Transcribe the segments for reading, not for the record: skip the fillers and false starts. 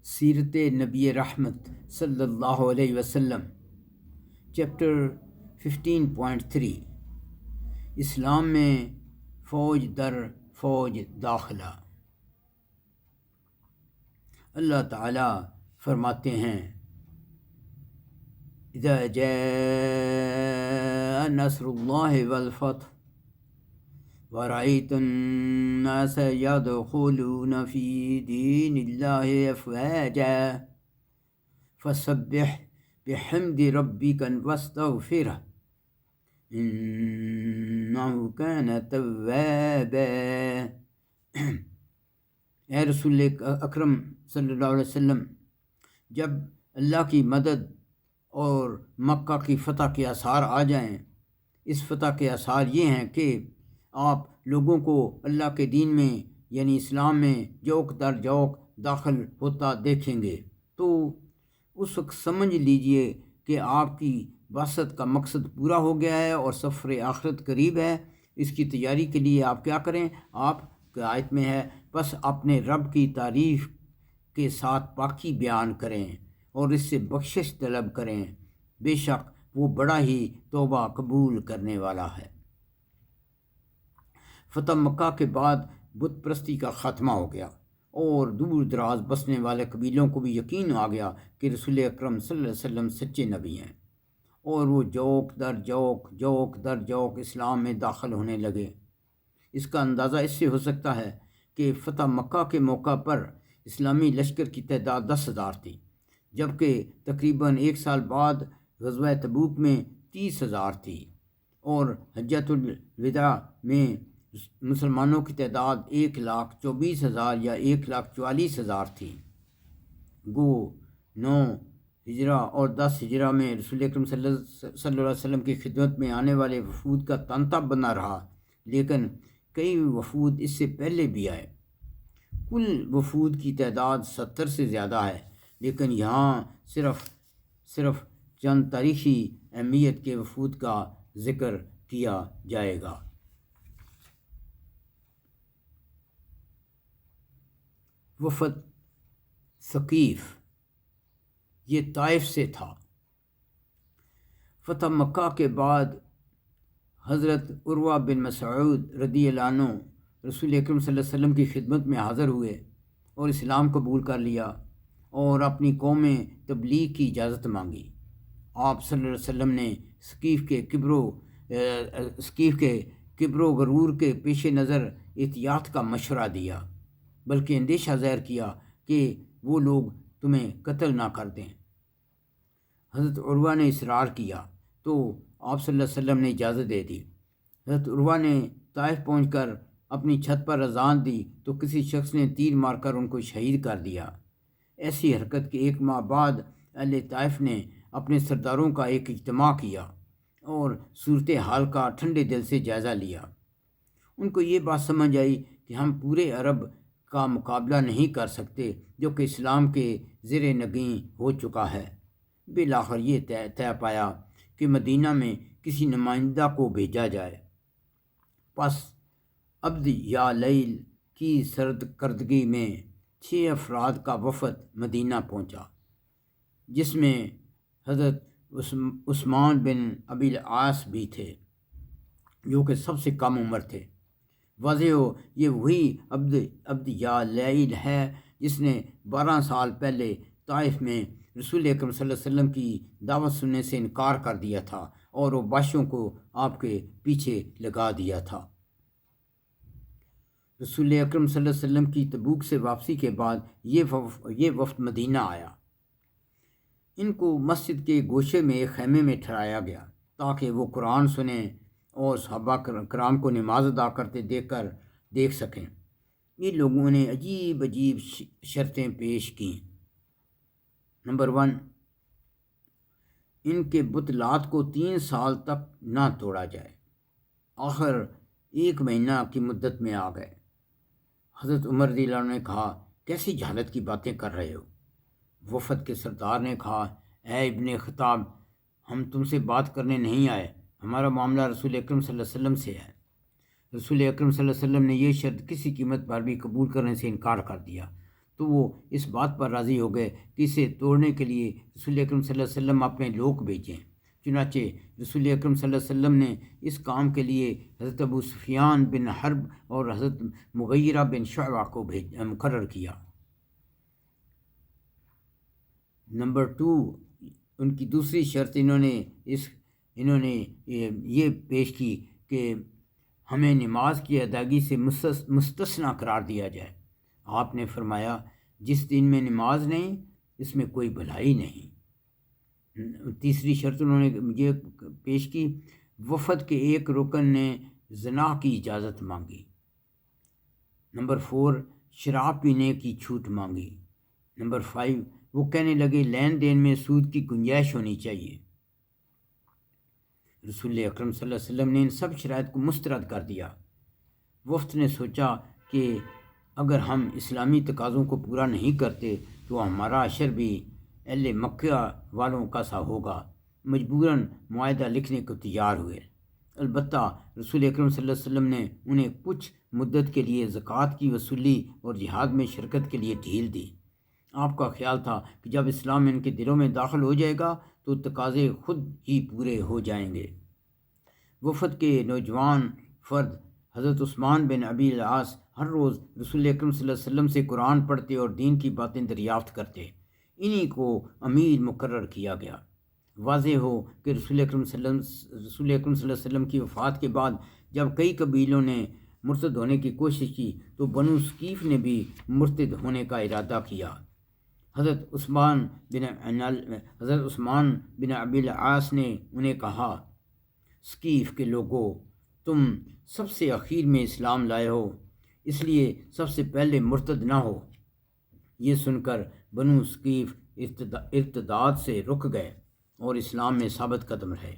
سیرت نبی رحمت صلی اللہ علیہ وسلم چیپٹر 15.3 اسلام میں فوج در فوج داخلہ۔ اللہ تعالیٰ فرماتے ہیں اذا جاء نصر اللہ والفتح وَرَأَيْتَ النَّاسَ يَدْخُلُونَ فِي دِينِ اللَّهِ أَفْوَاجًا فَسَبِّحْ بِحَمْدِ رَبِّكَ وَاسْتَغْفِرْهُ إِنَّهُ كَانَ تَوَّابًا۔ اے رسول اکرم صلی اللہ علیہ وسلم، جب اللہ کی مدد اور مکہ کی فتح کے آثار آ جائیں، اس فتح کے آثار یہ ہیں کہ آپ لوگوں کو اللہ کے دین میں یعنی اسلام میں جوک در جوک داخل ہوتا دیکھیں گے، تو اس وقت سمجھ لیجئے کہ آپ کی بعثت کا مقصد پورا ہو گیا ہے اور سفر آخرت قریب ہے۔ اس کی تیاری کے لیے آپ کیا کریں؟ آپ کی آیت میں ہے، بس اپنے رب کی تعریف کے ساتھ پاکی بیان کریں اور اس سے بخشش طلب کریں، بے شک وہ بڑا ہی توبہ قبول کرنے والا ہے۔ فتح مکہ کے بعد بت پرستی کا خاتمہ ہو گیا اور دور دراز بسنے والے قبیلوں کو بھی یقین آ گیا کہ رسول اکرم صلی اللہ علیہ وسلم سچے نبی ہیں، اور وہ جوک در جوک اسلام میں داخل ہونے لگے۔ اس کا اندازہ اس سے ہو سکتا ہے کہ فتح مکہ کے موقع پر اسلامی لشکر کی تعداد 10,000 تھی، جبکہ تقریباً 1 سال بعد غزوہ تبوک میں 30,000 تھی، اور حجۃ الوداع میں مسلمانوں کی تعداد 1,24,000 یا 1,44,000 تھی۔ گو 9 ہجرہ اور 10 ہجرہ میں رسول اکرم صلی اللہ علیہ وسلم کی خدمت میں آنے والے وفود کا تانتا بنا رہا، لیکن کئی وفود اس سے پہلے بھی آئے۔ کل وفود کی تعداد 70 سے زیادہ ہے، لیکن یہاں صرف چند تاریخی اہمیت کے وفود کا ذکر کیا جائے گا۔ وفد ثقیف، یہ طائف سے تھا۔ فتح مکہ کے بعد حضرت عروہ بن مسعود رضی اللہ عنہ رسول اکرم صلی اللہ علیہ وسلم کی خدمت میں حاضر ہوئے اور اسلام قبول کر لیا اور اپنی قوم میں تبلیغ کی اجازت مانگی۔ آپ صلی اللہ علیہ وسلم نے ثقیف کے کبر و غرور کے پیش نظر احتیاط کا مشورہ دیا، بلکہ اندیشہ ظاہر کیا کہ وہ لوگ تمہیں قتل نہ کر دیں۔ حضرت عروہ نے اصرار کیا تو آپ صلی اللہ علیہ وسلم نے اجازت دے دی۔ حضرت عروہ نے طائف پہنچ کر اپنی چھت پر اذان دی تو کسی شخص نے تیر مار کر ان کو شہید کر دیا۔ ایسی حرکت کے 1 ماہ بعد اہل طائف نے اپنے سرداروں کا ایک اجتماع کیا اور صورتحال کا ٹھنڈے دل سے جائزہ لیا۔ ان کو یہ بات سمجھ آئی کہ ہم پورے عرب کا مقابلہ نہیں کر سکتے جو کہ اسلام کے زیر نگیں ہو چکا ہے۔ بالآخر یہ طے پایا کہ مدینہ میں کسی نمائندہ کو بھیجا جائے۔ پس عبد یا لیل کی سرکردگی میں 6 افراد کا وفد مدینہ پہنچا، جس میں حضرت عثمان بن ابی العاص بھی تھے، جو کہ سب سے کم عمر تھے۔ واضح ہو یہ وہی عبد یا لیل ہے جس نے 12 سال پہلے طائف میں رسول اکرم صلی اللہ علیہ وسلم کی دعوت سننے سے انکار کر دیا تھا اور وہ بادشاہوں کو آپ کے پیچھے لگا دیا تھا۔ رسول اکرم صلی اللہ علیہ وسلم کی تبوک سے واپسی کے بعد یہ وفد مدینہ آیا۔ ان کو مسجد کے گوشے میں ایک خیمے میں ٹھہرایا گیا تاکہ وہ قرآن سنیں اور صحابہ کرام کو نماز ادا کرتے دیکھ سکیں۔ یہ لوگوں نے عجیب شرطیں پیش کیں۔ نمبر 1، ان کے بت لات کو 3 سال تک نہ توڑا جائے۔ آخر 1 مہینہ کی مدت میں آ گئے۔ حضرت عمر رضی اللہ عنہ نے کہا، کیسی جہالت کی باتیں کر رہے ہو؟ وفد کے سردار نے کہا، اے ابن خطاب، ہم تم سے بات کرنے نہیں آئے، ہمارا معاملہ رسول اکرم صلی اللہ علیہ وسلم سے ہے۔ رسول اکرم صلی اللہ علیہ وسلم نے یہ شرط کسی قیمت پر بھی قبول کرنے سے انکار کر دیا۔ تو وہ اس بات پر راضی ہو گئے کہ اسے توڑنے کے لیے رسول اکرم صلی اللہ علیہ وسلم اپنے لوگ بھیجیں۔ چنانچہ رسول اکرم صلی اللہ علیہ وسلم نے اس کام کے لیے حضرت ابو سفیان بن حرب اور حضرت مغیرہ بن شعبہ کو مقرر کیا۔ نمبر 2، ان کی دوسری شرط انہوں نے یہ پیش کی کہ ہمیں نماز کی ادائیگی سے مستثنی قرار دیا جائے۔ آپ نے فرمایا، جس دن میں نماز نہیں اس میں کوئی بھلائی نہیں۔ تیسری شرط انہوں نے یہ پیش کی، وفد کے ایک رکن نے زنا کی اجازت مانگی۔ نمبر 4، شراب پینے کی چھوٹ مانگی۔ نمبر 5، وہ کہنے لگے لین دین میں سود کی گنجائش ہونی چاہیے۔ رسول اکرم صلی اللہ علیہ وسلم نے ان سب شرائط کو مسترد کر دیا۔ وفد نے سوچا کہ اگر ہم اسلامی تقاضوں کو پورا نہیں کرتے تو ہمارا اشر بھی اہل مکہ والوں کا سا ہوگا۔ مجبوراً معاہدہ لکھنے کو تیار ہوئے۔ البتہ رسول اکرم صلی اللہ علیہ وسلم نے انہیں کچھ مدت کے لیے زکوٰۃ کی وصولی اور جہاد میں شرکت کے لیے ڈھیل دی۔ آپ کا خیال تھا کہ جب اسلام ان کے دلوں میں داخل ہو جائے گا تو تقاضے خود ہی پورے ہو جائیں گے۔ وفد کے نوجوان فرد حضرت عثمان بن ابی العاص ہر روز رسول اکرم صلی اللہ علیہ وسلم سے قرآن پڑھتے اور دین کی باتیں دریافت کرتے۔ انہی کو امیر مقرر کیا گیا۔ واضح ہو کہ رسول اکرم صلی اللہ علیہ وسلم کی وفات کے بعد جب کئی قبیلوں نے مرتد ہونے کی کوشش کی تو بنو ثقیف نے بھی مرتد ہونے کا ارادہ کیا۔ حضرت عثمان بن ابی العاص نے انہیں کہا، ثقیف کے لوگوں، تم سب سے اخیر میں اسلام لائے ہو، اس لیے سب سے پہلے مرتد نہ ہو۔ یہ سن کر بنو ثقیف ارتداد سے رک گئے اور اسلام میں ثابت قدم رہے۔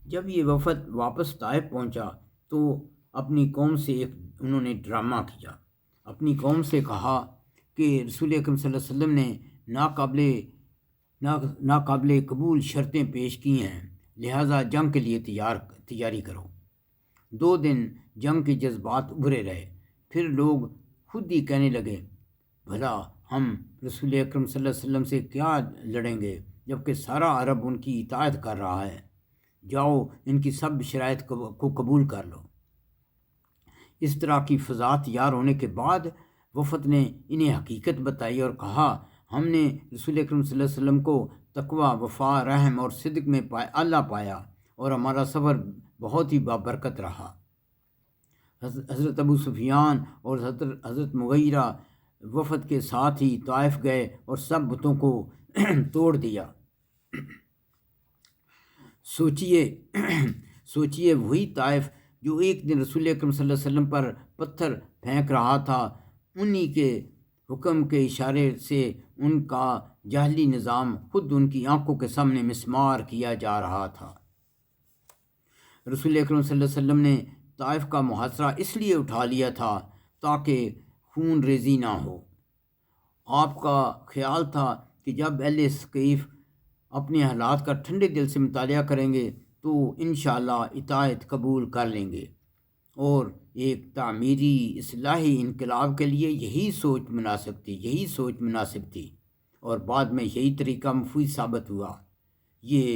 جب یہ وفد واپس طائف پہنچا تو اپنی قوم سے انہوں نے ڈرامہ کیا۔ اپنی قوم سے کہا کہ رسول اکرم صلی اللہ علیہ وسلم نے ناقابل قبول شرطیں پیش کی ہیں، لہٰذا جنگ کے لیے تیاری کرو۔ 2 دن جنگ کے جذبات ابھرے رہے، پھر لوگ خود ہی کہنے لگے، بھلا ہم رسول اکرم صلی اللہ علیہ وسلم سے کیا لڑیں گے جبکہ سارا عرب ان کی اطاعت کر رہا ہے، جاؤ ان کی سب شرائط کو قبول کر لو۔ اس طرح کی فضا تیار ہونے کے بعد وفد نے انہیں حقیقت بتائی اور کہا، ہم نے رسول اکرم صلی اللہ علیہ وسلم کو تقوی، وفا، رحم اور صدق میں اللہ پایا اور ہمارا سفر بہت ہی بابرکت رہا۔ حضرت ابو سفیان اور حضرت مغیرہ وفد کے ساتھ ہی طائف گئے اور سب بتوں کو توڑ دیا۔ سوچئے وہی طائف جو ایک دن رسول اکرم صلی اللہ علیہ وسلم پر پتھر پھینک رہا تھا، انہی کے حکم کے اشارے سے ان کا جاہلی نظام خود ان کی آنکھوں کے سامنے مسمار کیا جا رہا تھا۔ رسول اکرم صلی اللہ علیہ وسلم نے طائف کا محاصرہ اس لیے اٹھا لیا تھا تاکہ خون ریزی نہ ہو۔ آپ کا خیال تھا کہ جب اہل ثقیف اپنے حالات کا ٹھنڈے دل سے مطالعہ کریں گے تو انشاءاللہ اطاعت قبول کر لیں گے، اور ایک تعمیری اصلاحی انقلاب کے لیے یہی سوچ مناسب تھی، اور بعد میں یہی طریقہ مفید ثابت ہوا۔ یہ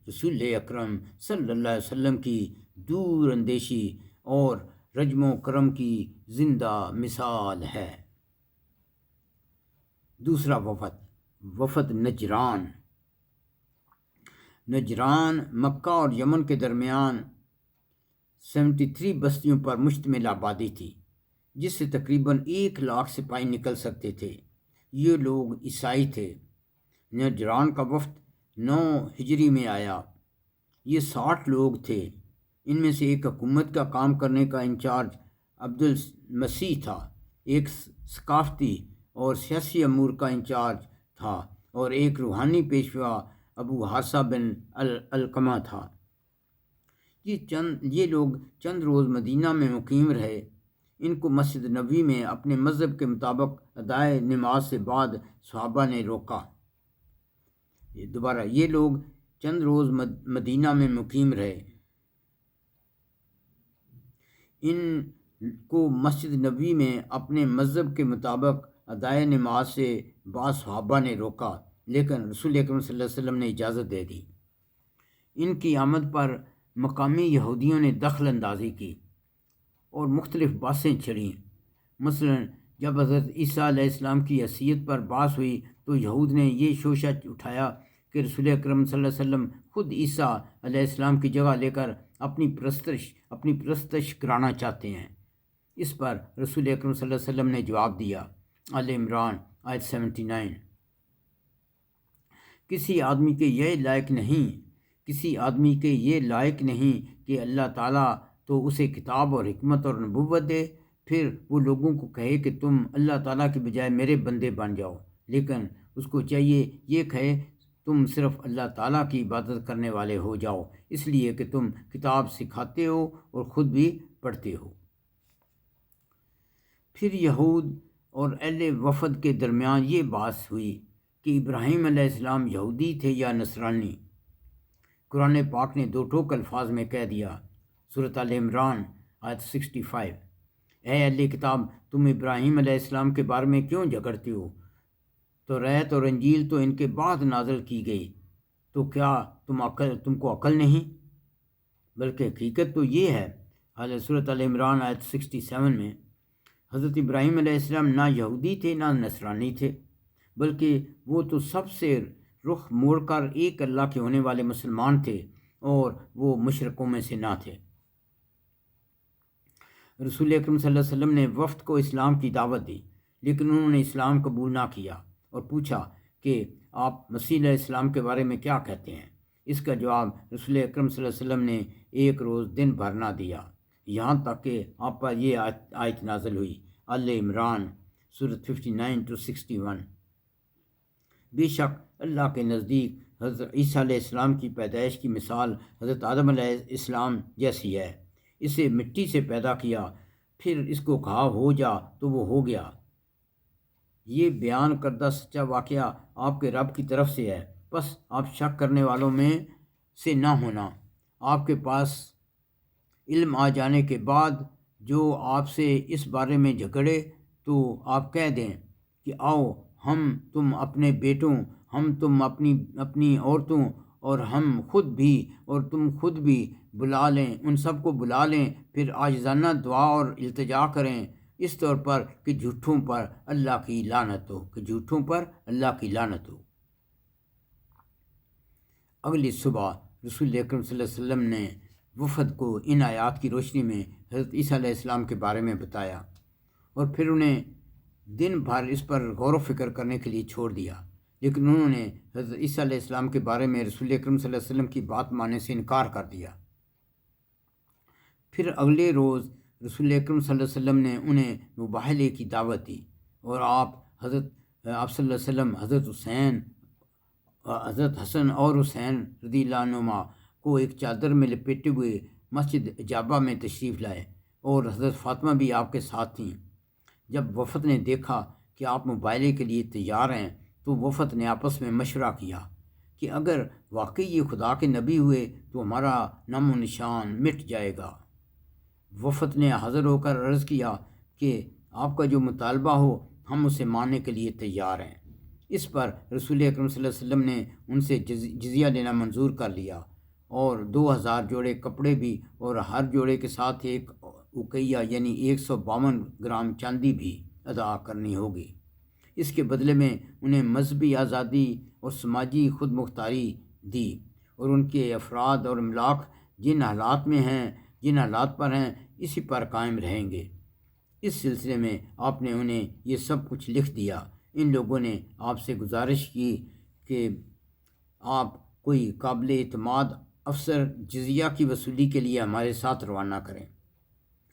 رسول اکرم صلی اللہ علیہ وسلم کی دور اندیشی اور رجم و کرم کی زندہ مثال ہے۔ دوسرا وفد نجران مکہ اور یمن کے درمیان 73 بستیوں پر مشتمل آبادی تھی، جس سے تقریباً 1 لاکھ سپاہی نکل سکتے تھے۔ یہ لوگ عیسائی تھے۔ نجران کا وفد 9 ہجری میں آیا۔ یہ 60 لوگ تھے۔ ان میں سے ایک حکومت کا کام کرنے کا انچارج عبد المسیح تھا، ایک ثقافتی اور سیاسی امور کا انچارج تھا، اور ایک روحانی پیشوا ابو حارثہ بن القمہ تھا۔ یہ لوگ چند روز مدینہ میں مقیم رہے۔ ان کو مسجد نبوی میں اپنے مذہب کے مطابق ادائے نماز سے بعد صحابہ نے روکا۔ یہ لوگ چند روز مدینہ میں مقیم رہے۔ ان کو مسجد نبوی میں اپنے مذہب کے مطابق ادائے نماز سے بعض صحابہ نے روکا، لیکن رسول اکرم صلی اللہ علیہ وسلم نے اجازت دے دی۔ ان کی آمد پر مقامی یہودیوں نے دخل اندازی کی اور مختلف باتیں چھڑیں۔ مثلا جب حضرت عیسیٰ علیہ السلام کی حیثیت پر بحث ہوئی تو یہود نے یہ شوشہ اٹھایا کہ رسول اکرم صلی اللہ علیہ وسلم خود عیسیٰ علیہ السلام کی جگہ لے کر اپنی پرستش کرانا چاہتے ہیں۔ اس پر رسول اکرم صلی اللہ علیہ وسلم نے جواب دیا، آل عمران آیت 79، کسی آدمی کے یہ لائق نہیں کہ اللہ تعالیٰ تو اسے کتاب اور حکمت اور نبوت دے، پھر وہ لوگوں کو کہے کہ تم اللہ تعالیٰ کے بجائے میرے بندے بن جاؤ، لیکن اس کو چاہیے یہ کہے تم صرف اللہ تعالیٰ کی عبادت کرنے والے ہو جاؤ، اس لیے کہ تم کتاب سکھاتے ہو اور خود بھی پڑھتے ہو۔ پھر یہود اور اہل وفد کے درمیان یہ بحث ہوئی کہ ابراہیم علیہ السلام یہودی تھے یا نصرانی۔ قرآن پاک نے دو ٹوک الفاظ میں کہہ دیا، سورۃ آل عمران آیت 65، اے اہل کتاب، تم ابراہیم علیہ السلام کے بارے میں کیوں جھگڑتے ہو؟ توریت اور انجیل تو ان کے بعد نازل کی گئی، تو کیا تم کو عقل نہیں؟ بلکہ حقیقت تو یہ ہے، حالانکہ سورۃ آل عمران آیت 67 میں حضرت ابراہیم علیہ السلام نہ یہودی تھے نہ نصرانی تھے، بلکہ وہ تو سب سے رخ موڑ کر ایک اللہ کے ہونے والے مسلمان تھے، اور وہ مشرکوں میں سے نہ تھے۔ رسول اکرم صلی اللہ علیہ وسلم نے وفد کو اسلام کی دعوت دی، لیکن انہوں نے اسلام قبول نہ کیا اور پوچھا کہ آپ مسیح علیہ السلام کے بارے میں کیا کہتے ہیں؟ اس کا جواب رسول اکرم صلی اللہ علیہ وسلم نے ایک روز دن بھر نہ دیا، یہاں تک کہ آپ پر یہ آیت نازل ہوئی، آل عمران سورۃ 59-61۔ بے شک اللہ کے نزدیک حضرت عیسیٰ علیہ السلام کی پیدائش کی مثال حضرت آدم علیہ السلام جیسی ہے۔ اسے مٹی سے پیدا کیا، پھر اس کو کہا ہو جا تو وہ ہو گیا۔ یہ بیان کردہ سچا واقعہ آپ کے رب کی طرف سے ہے، بس آپ شک کرنے والوں میں سے نہ ہونا۔ آپ کے پاس علم آ جانے کے بعد جو آپ سے اس بارے میں جھگڑے تو آپ کہہ دیں کہ آؤ ہم تم اپنے بیٹوں، ہم تم اپنی عورتوں اور ہم خود بھی اور تم خود بھی بلا لیں، ان سب کو بلا لیں، پھر عاجزانہ دعا اور التجا کریں اس طور پر کہ جھوٹوں پر اللہ کی لعنت ہو۔ اگلی صبح رسول اکرم صلی اللہ علیہ وسلم نے وفد کو ان آیات کی روشنی میں حضرت عیسیٰ علیہ السلام کے بارے میں بتایا، اور پھر انہیں دن بھر اس پر غور و فکر کرنے کے لیے چھوڑ دیا، لیکن انہوں نے حضرت عیسیٰ علیہ السلام کے بارے میں رسول اکرم صلی اللہ علیہ وسلم کی بات ماننے سے انکار کر دیا۔ پھر اگلے روز رسول اکرم صلی اللہ علیہ وسلم نے انہیں مباہلے کی دعوت دی، اور آپ صلی اللہ علیہ وسلم حضرت حسن اور حسین رضی اللہ عنہما کو ایک چادر میں لپیٹے ہوئے مسجد اجابہ میں تشریف لائے، اور حضرت فاطمہ بھی آپ کے ساتھ تھیں۔ جب وفد نے دیکھا کہ آپ مباہلے کے لیے تیار ہیں تو وفد نے آپس میں مشورہ کیا کہ اگر واقعی یہ خدا کے نبی ہوئے تو ہمارا نام و نشان مٹ جائے گا۔ وفد نے حاضر ہو کر عرض کیا کہ آپ کا جو مطالبہ ہو ہم اسے ماننے کے لیے تیار ہیں۔ اس پر رسول اکرم صلی اللہ علیہ وسلم نے ان سے جزیہ لینا منظور کر لیا، اور 2000 جوڑے کپڑے بھی، اور ہر جوڑے کے ساتھ ایک اوقیہ یعنی 152 گرام چاندی بھی ادا کرنی ہوگی۔ اس کے بدلے میں انہیں مذہبی آزادی اور سماجی خود مختاری دی، اور ان کے افراد اور املاک جن حالات پر ہیں اسی پر قائم رہیں گے۔ اس سلسلے میں آپ نے انہیں یہ سب کچھ لکھ دیا۔ ان لوگوں نے آپ سے گزارش کی کہ آپ کوئی قابل اعتماد افسر جزیہ کی وصولی کے لیے ہمارے ساتھ روانہ کریں۔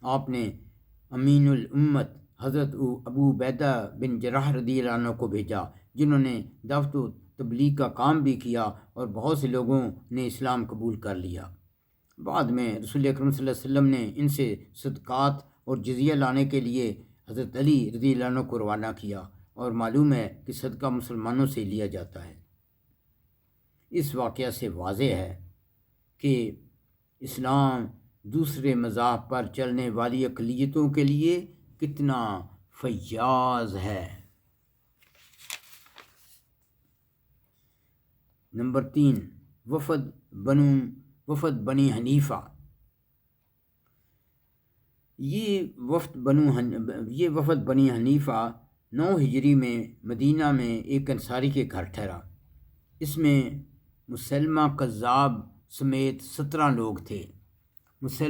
آپ نے امین الامت حضرت ابو عبیدہ بن جراح رضی اللہ عنہ کو بھیجا، جنہوں نے دعوت و تبلیغ کا کام بھی کیا، اور بہت سے لوگوں نے اسلام قبول کر لیا۔ بعد میں رسول اکرم صلی اللہ علیہ وسلم نے ان سے صدقات اور جزیہ لانے کے لیے حضرت علی رضی اللہ عنہ کو روانہ کیا، اور معلوم ہے کہ صدقہ مسلمانوں سے لیا جاتا ہے۔ اس واقعہ سے واضح ہے کہ اسلام دوسرے مذاہب پر چلنے والی اقلیتوں کے لیے کتنا فیاض ہے۔ نمبر 3، وفد بنی حنیفہ۔ یہ وفد بنی حنیفہ 9 ہجری میں مدینہ میں ایک انصاری کے گھر ٹھہرا۔ اس میں مسلمہ کذاب سمیت 17 لوگ تھے۔ اس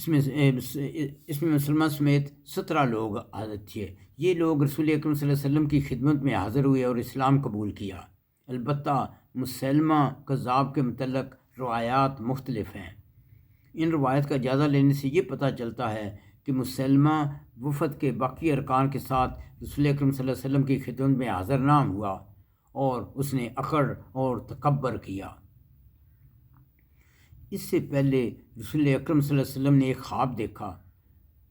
میں مسلمہ سمیت 17 لوگ حاضر تھے۔ یہ لوگ رسول اکرم صلی اللہ علیہ وسلم کی خدمت میں حاضر ہوئے اور اسلام قبول کیا۔ البتہ مسلمہ کذاب کے متعلق روایات مختلف ہیں۔ ان روایت کا جائزہ لینے سے یہ پتہ چلتا ہے کہ مسلمہ وفد کے باقی ارکان کے ساتھ رسول اکرم صلی اللہ علیہ وسلم کی خدمت میں حاضر نہ ہوا اور اس نے اکڑ اور تکبر کیا۔ اس سے پہلے رسول اکرم صلی اللہ علیہ وسلم نے ایک خواب دیکھا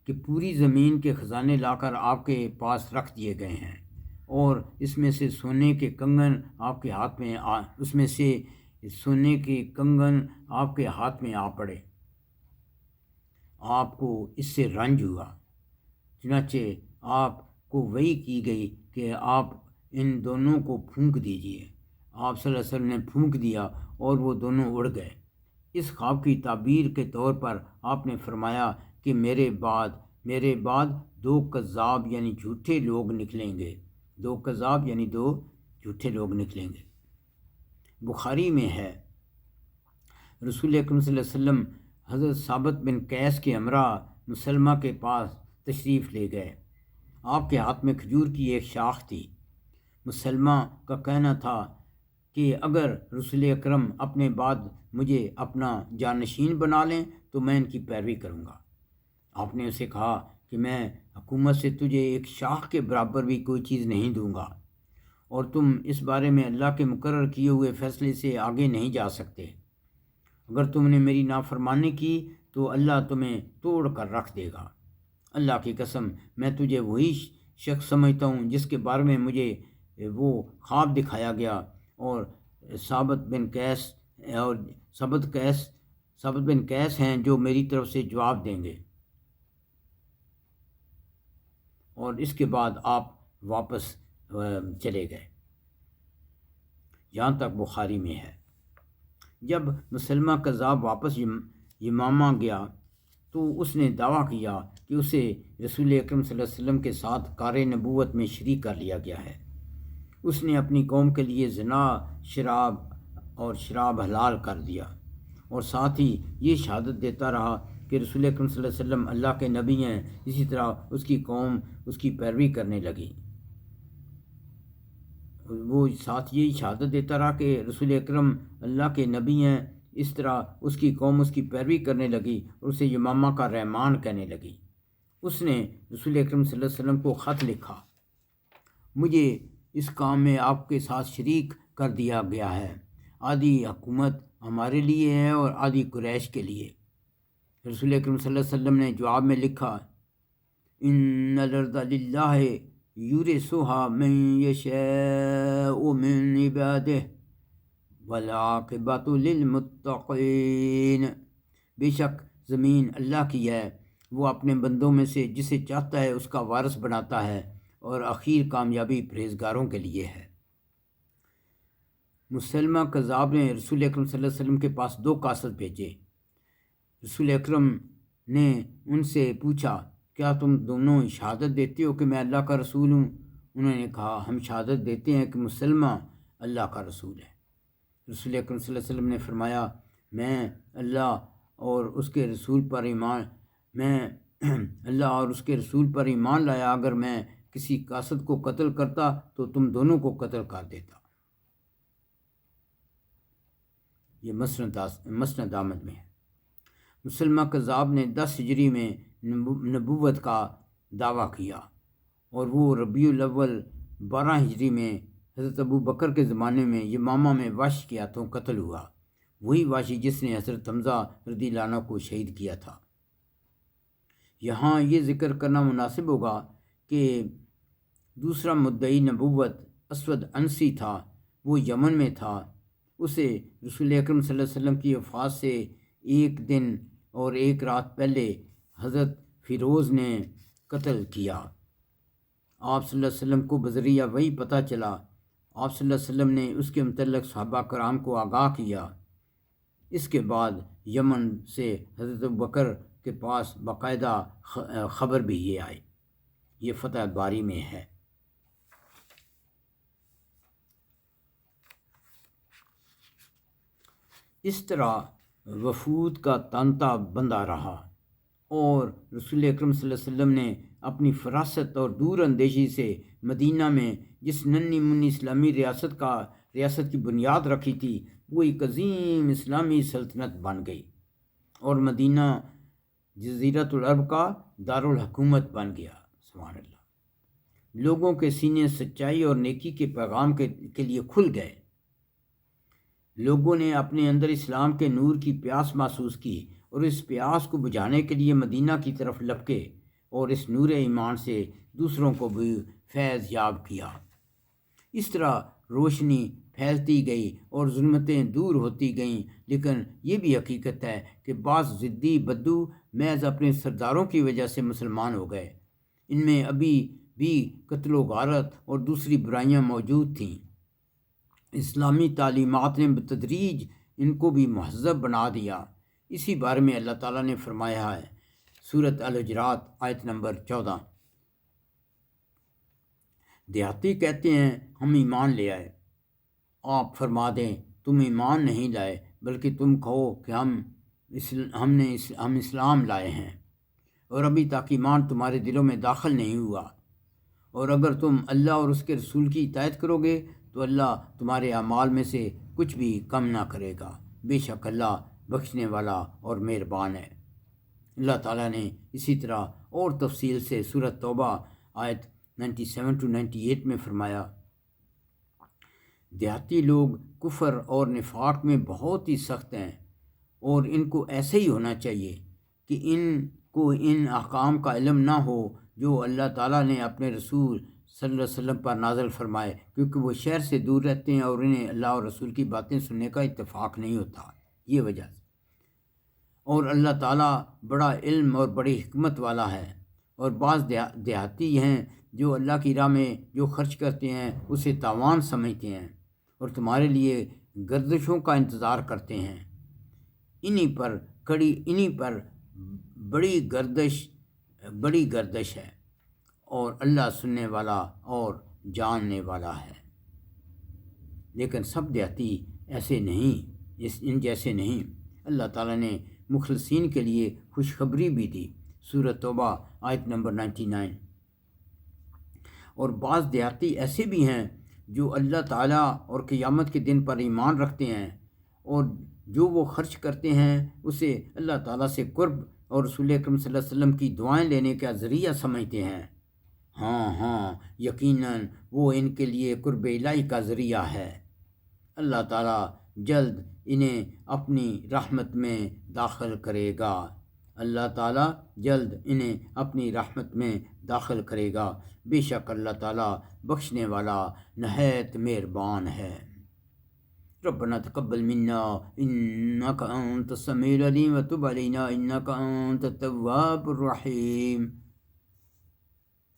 کہ پوری زمین کے خزانے لا کر آپ کے پاس رکھ دیے گئے ہیں اور اس میں سے سونے کے کنگن آپ کے ہاتھ میں آ پڑے۔ آپ کو اس سے رنج ہوا، چنانچہ آپ کو وحی کی گئی کہ آپ ان دونوں کو پھونک دیجیے۔ آپ صلی اللہ علیہ وسلم نے پھونک دیا اور وہ دونوں اڑ گئے۔ اس خواب کی تعبیر کے طور پر آپ نے فرمایا کہ میرے بعد 2 کذاب یعنی جھوٹے لوگ نکلیں گے۔ 2 کذاب یعنی 2 جھوٹے لوگ نکلیں گے۔ بخاری میں ہے، رسول اکرم صلی اللہ علیہ وسلم حضرت ثابت بن قیس کے ہمراہ مسلمہ کے پاس تشریف لے گئے۔ آپ کے ہاتھ میں کھجور کی ایک شاخ تھی۔ مسلمہ کا کہنا تھا کہ اگر رسول اکرم اپنے بعد مجھے اپنا جانشین بنا لیں تو میں ان کی پیروی کروں گا۔ آپ نے اسے کہا کہ میں حکومت سے تجھے ایک شاخ کے برابر بھی کوئی چیز نہیں دوں گا اور تم اس بارے میں اللہ کے مقرر کیے ہوئے فیصلے سے آگے نہیں جا سکتے۔ اگر تم نے میری نافرمانی کی تو اللہ تمہیں توڑ کر رکھ دے گا۔ اللہ کی قسم میں تجھے وہی شخص سمجھتا ہوں جس کے بارے میں مجھے وہ خواب دکھایا گیا، اور ثابت بن قیس ہیں جو میری طرف سے جواب دیں گے۔ اور اس کے بعد آپ واپس چلے گئے۔ یہاں تک بخاری میں ہے۔ جب مسلمہ کذاب واپس یمامہ گیا تو اس نے دعویٰ کیا کہ اسے رسول اکرم صلی اللہ علیہ وسلم کے ساتھ کار نبوت میں شریک کر لیا گیا ہے۔ اس نے اپنی قوم کے لیے زنا، شراب حلال کر دیا اور ساتھ ہی یہ شہادت دیتا رہا کہ رسول اکرم صلی اللہ علیہ وسلم اللہ کے نبی ہیں۔ اسی طرح اس کی قوم اس کی پیروی کرنے لگی۔ وہ ساتھ یہی شہادت دیتا رہا کہ رسول اکرم اللہ کے نبی ہیں۔ اس طرح اس کی قوم اس کی پیروی کرنے لگی اور اسے یمامہ کا رحمان کہنے لگی۔ اس نے رسول اکرم صلی اللہ علیہ وسلم کو خط لکھا، مجھے اس کام میں آپ کے ساتھ شریک کر دیا گیا ہے۔ آدھی حکومت ہمارے لیے ہے اور آدھی قریش کے لیے۔ رسول اکرم صلی اللہ علیہ وسلم نے جواب میں لکھا، ان الارض للہ یورثها من یشاء من عبادہ والعاقبۃ للمتقین۔ بے شک زمین اللہ کی ہے، وہ اپنے بندوں میں سے جسے چاہتا ہے اس کا وارث بناتا ہے، اور اخیر کامیابی پرہیزگاروں کے لیے ہے۔ مسلمہ کذاب نے رسول اکرم صلی اللہ علیہ وسلم کے پاس 2 قاصد بھیجے۔ رسول اکرم نے ان سے پوچھا، کیا تم دونوں شہادت دیتے ہو کہ میں اللہ کا رسول ہوں؟ انہوں نے کہا، ہم شہادت دیتے ہیں کہ مسلمہ اللہ کا رسول ہے۔ رسول اکرم صلی اللہ علیہ وسلم نے فرمایا، میں اللہ اور اس کے رسول پر ایمان لایا، اگر میں کسی قاصد کو قتل کرتا تو تم دونوں کو قتل کر دیتا۔ یہ مسند احمد میں ہے۔ مسلمہ کذاب نے 10 ہجری میں نبوت کا دعویٰ کیا اور وہ ربیع الاول 12 ہجری میں حضرت ابو بکر کے زمانے میں یمامہ میں وحش کے ہاتھوں قتل ہوا، وہی وحشی جس نے حضرت حمزہ رضی اللہ عنہ کو شہید کیا تھا۔ یہاں یہ ذکر کرنا مناسب ہوگا کہ دوسرا مدعی نبوت اسود عنسی تھا، وہ یمن میں تھا۔ اسے رسول اکرم صلی اللہ علیہ وسلم کی وفات سے 1 دن اور 1 رات پہلے حضرت فیروز نے قتل کیا۔ آپ صلی اللہ علیہ وسلم کو بذریعہ وہی پتہ چلا آپ صلی اللہ علیہ وسلم نے اس کے متعلق صحابہ کرام کو آگاہ کیا۔ اس کے بعد یمن سے حضرت ابوبکر کے پاس باقاعدہ خبر بھی یہ آئی۔ یہ فتح باری میں ہے۔ اس طرح وفود کا تانتا بندہ رہا، اور رسول اکرم صلی اللہ علیہ وسلم نے اپنی فراست اور دور اندیشی سے مدینہ میں جس ننھی منی اسلامی ریاست کی بنیاد رکھی تھی، وہ ایک عظیم اسلامی سلطنت بن گئی، اور مدینہ جزیرۃ العرب کا دارالحکومت بن گیا۔ سبحان اللہ۔ لوگوں کے سینے سچائی اور نیکی کے پیغام کے لیے کھل گئے۔ لوگوں نے اپنے اندر اسلام کے نور کی پیاس محسوس کی، اور اس پیاس کو بجھانے کے لیے مدینہ کی طرف لپکے، اور اس نور ایمان سے دوسروں کو بھی فیض یاب کیا۔ اس طرح روشنی پھیلتی گئی اور ظلمتیں دور ہوتی گئیں، لیکن یہ بھی حقیقت ہے کہ بعض ضدی بدو محض اپنے سرداروں کی وجہ سے مسلمان ہو گئے۔ ان میں ابھی بھی قتل و غارت اور دوسری برائیاں موجود تھیں۔ اسلامی تعلیمات نے بتدریج ان کو بھی مہذب بنا دیا۔ اسی بارے میں اللہ تعالیٰ نے فرمایا ہے، سورۃ الحجرات آیت نمبر 14۔ دیہاتی کہتے ہیں ہم ایمان لے آئے۔ آپ فرما دیں تم ایمان نہیں لائے، بلکہ تم کہو کہ ہم اسلام لائے ہیں، اور ابھی تک ایمان تمہارے دلوں میں داخل نہیں ہوا۔ اور اگر تم اللہ اور اس کے رسول کی اطاعت کرو گے تو اللہ تمہارے اعمال میں سے کچھ بھی کم نہ کرے گا، بے شک اللہ بخشنے والا اور مہربان ہے۔ اللہ تعالیٰ نے اسی طرح اور تفصیل سے سورۃ توبہ آیت 97 - 98 میں فرمایا، دیہاتی لوگ کفر اور نفاق میں بہت ہی سخت ہیں، اور ان کو ایسے ہی ہونا چاہیے کہ ان کو ان احکام کا علم نہ ہو جو اللہ تعالیٰ نے اپنے رسول صلی اللہ علیہ وسلم پر نازل فرمائے، کیونکہ وہ شہر سے دور رہتے ہیں اور انہیں اللہ اور رسول کی باتیں سننے کا اتفاق نہیں ہوتا، یہ وجہ سے۔ اور اللہ تعالیٰ بڑا علم اور بڑی حکمت والا ہے، اور بعض دیہاتی ہیں جو اللہ کی راہ میں جو خرچ کرتے ہیں اسے تاوان سمجھتے ہیں، اور تمہارے لیے گردشوں کا انتظار کرتے ہیں۔ انہی پر بڑی گردش ہے، اور اللہ سننے والا اور جاننے والا ہے۔ لیکن سب دیہاتی ایسے نہیں، ان جیسے نہیں۔ اللہ تعالیٰ نے مخلصین کے لیے خوشخبری بھی دی، سورۃ توبہ آیت نمبر 99۔ اور بعض دیہاتی ایسے بھی ہیں جو اللہ تعالیٰ اور قیامت کے دن پر ایمان رکھتے ہیں، اور جو وہ خرچ کرتے ہیں اسے اللہ تعالیٰ سے قرب اور رسول اکرم صلی اللہ علیہ وسلم کی دعائیں لینے کا ذریعہ سمجھتے ہیں۔ ہاں یقیناً وہ ان کے لیے قرب الہی کا ذریعہ ہے۔ اللہ تعالیٰ جلد انہیں اپنی رحمت میں داخل کرے گا۔ اللہ تعالیٰ جلد انہیں اپنی رحمت میں داخل کرے گا، بے شک اللہ تعالیٰ بخشنے والا نہایت مہربان ہے۔ ربنا تقبل منا انك انت السميع العليم وتب علينا انك انت التواب الرحيم۔